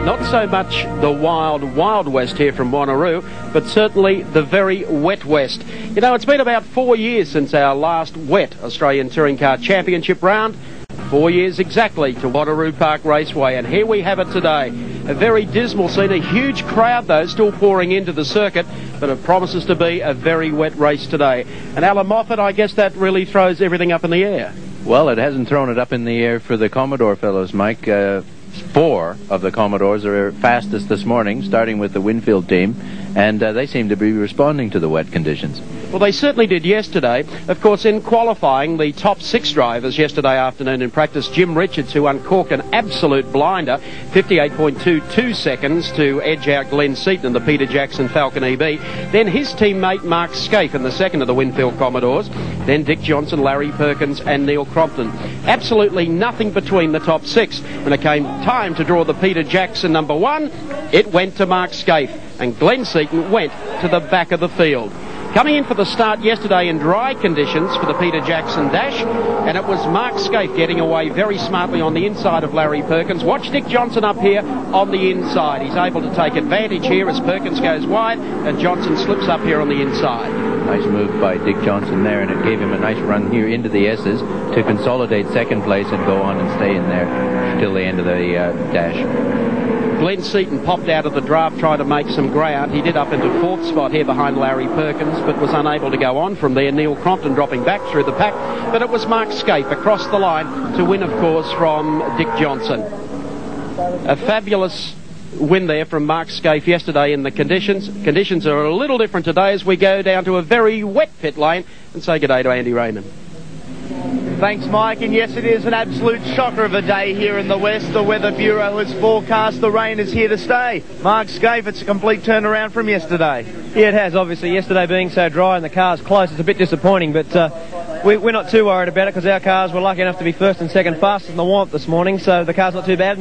Not so much the wild west here from Wanneroo, but certainly the very wet west. You know, it's been about 4 years since our last wet Australian Touring Car Championship round. 4 years exactly to Wanneroo Park Raceway, and here we have it today. A very dismal scene, a huge crowd though still pouring into the circuit, but it promises to be a very wet race today. And Alan Moffat, I guess that really throws everything up in the air. Well, it hasn't thrown it up in the air for the Commodore fellows, Mike. 4 of the Commodores are fastest this morning, starting with the Winfield team, and they seem to be responding to the wet conditions. Well, they certainly did yesterday. Of course, in qualifying, the top 6 drivers yesterday afternoon in practice, Jim Richards, who uncorked an absolute blinder, 58.22 seconds to edge out Glenn Seaton in the Peter Jackson Falcon EB. Then his teammate Mark Scaife in the second of the Winfield Commodores. Then Dick Johnson, Larry Perkins and Neil Crompton. Absolutely nothing between the top 6. When it came time to draw the Peter Jackson number 1, it went to Mark Scaife, and Glenn Seaton went to the back of the field. Coming in for the start yesterday in dry conditions for the Peter Jackson Dash, and it was Mark Scaife getting away very smartly on the inside of Larry Perkins. Watch Dick Johnson up here on the inside. He's able to take advantage here as Perkins goes wide and Johnson slips up here on the inside. Nice move by Dick Johnson there, and it gave him a nice run here into the S's to consolidate second place and go on and stay in there till the end of the dash. Glenn Seaton popped out of the draft trying to make some ground. He did up into 4th spot here behind Larry Perkins, but was unable to go on from there. Neil Crompton dropping back through the pack, but it was Mark Scaife across the line to win, of course, from Dick Johnson. A fabulous win there from Mark Scaife yesterday in the conditions. Conditions are a little different today as we go down to a very wet pit lane and say good day to Andy Raymond. Thanks, Mike, and yes, it is an absolute shocker of a day here in the west. The Weather Bureau has forecast the rain is here to stay. Mark Scaife, it's a complete turnaround from yesterday. Yeah, it has, obviously. Yesterday being so dry and the car's close, it's a bit disappointing, but we're not too worried about it because our cars were lucky enough to be first and second fastest in the Warmth this morning, so the car's not too bad.